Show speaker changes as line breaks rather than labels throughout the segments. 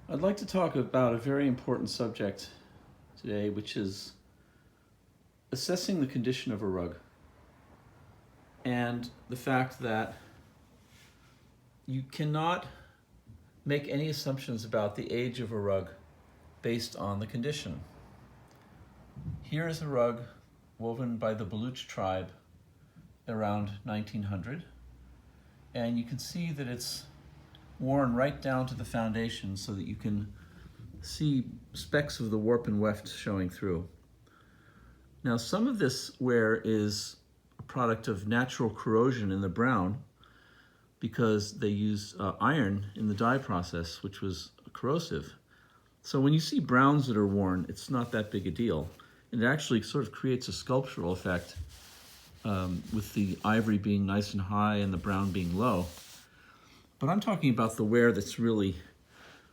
I'd like to talk about a very important subject today, which is assessing the condition of a rug and the fact that you cannot make any assumptions about the age of a rug based on the condition. Here is a rug woven by the Baloch tribe around 1900, and you can see that it's worn right down to the foundation so that you can see specks of the warp and weft showing through. Now, some of this wear is a product of natural corrosion in the brown because they use iron in the dye process, which was corrosive. So when you see browns that are worn, it's not that big a deal. It actually sort of creates a sculptural effect with the ivory being nice and high and the brown being low. But I'm talking about the wear that's really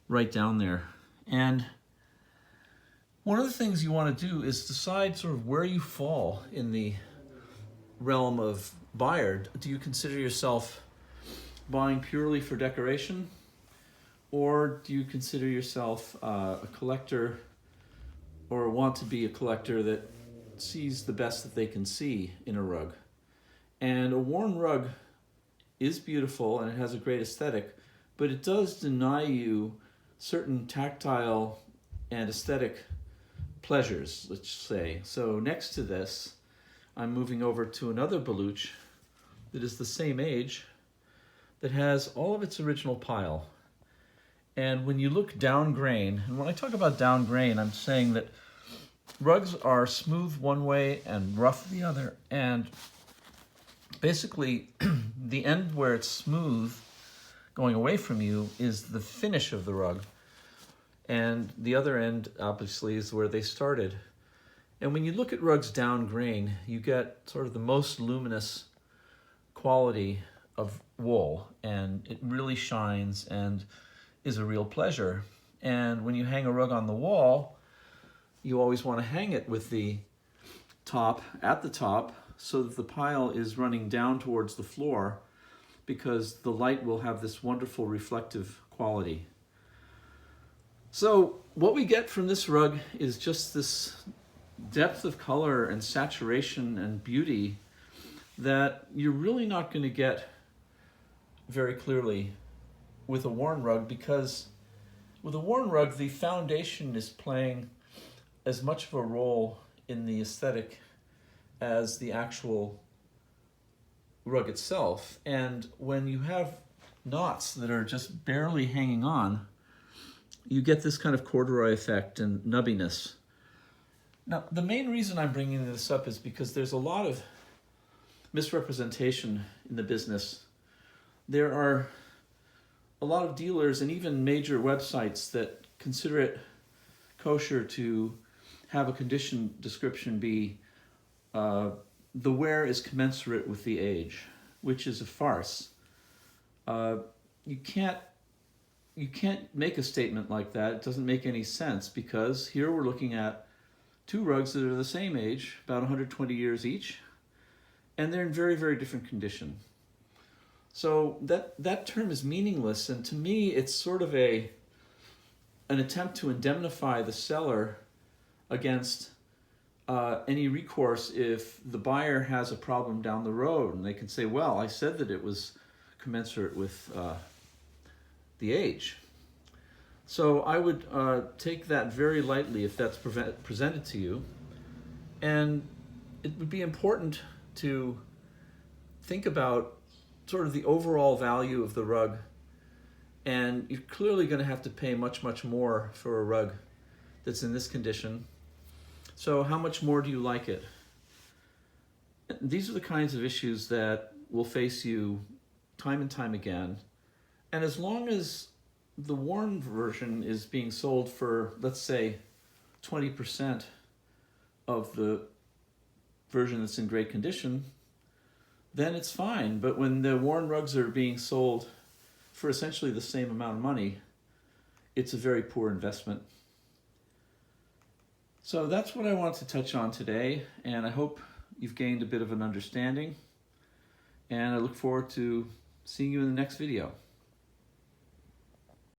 right down there. And one of the things you want to do is decide sort of where you fall in the realm of buyer. Do you consider yourself buying purely for decoration? Or do you consider yourself a collector or want to be a collector that sees the best that they can see in a rug? And a worn rug is beautiful and it has a great aesthetic, but it does deny you certain tactile and aesthetic pleasures, let's say. So next to this, I'm moving over to another Baloch that is the same age, that has all of its original pile. And when you look down grain, and when I talk about down grain, I'm saying that rugs are smooth one way and rough the other. And basically, the end where it's smooth going away from you is the finish of the rug. And the other end, obviously, is where they started. And when you look at rugs down grain, you get sort of the most luminous quality of wool. And it really shines and is a real pleasure. And when you hang a rug on the wall, you always want to hang it with the top at the top so that the pile is running down towards the floor, because the light will have this wonderful reflective quality. So what we get from this rug is just this depth of color and saturation and beauty that you're really not going to get very clearly with a worn rug, because with a worn rug, the foundation is playing as much of a role in the aesthetic as the actual rug itself. And when you have knots that are just barely hanging on, you get this kind of corduroy effect and nubbiness. Now, the main reason I'm bringing this up is because there's a lot of misrepresentation in the business. There are a lot of dealers and even major websites that consider it kosher to have a condition description be the wear is commensurate with the age, which is a farce. You can't make a statement like that. It doesn't make any sense, because here we're looking at two rugs that are the same age, about 120 years each, and they're in very, very different condition. So that term is meaningless, and to me it's sort of an attempt to indemnify the seller against any recourse if the buyer has a problem down the road, and they can say, well, I said that it was commensurate with the age. So I would take that very lightly if that's presented to you, and it would be important to think about sort of the overall value of the rug, and you're clearly going to have to pay much, much more for a rug that's in this condition. So how much more do you like it? These are the kinds of issues that will face you time and time again. And as long as the worn version is being sold for, let's say, 20% of the version that's in great condition, then it's fine. But when the worn rugs are being sold for essentially the same amount of money, it's a very poor investment. So that's what I want to touch on today, and I hope you've gained a bit of an understanding, and I look forward to seeing you in the next video.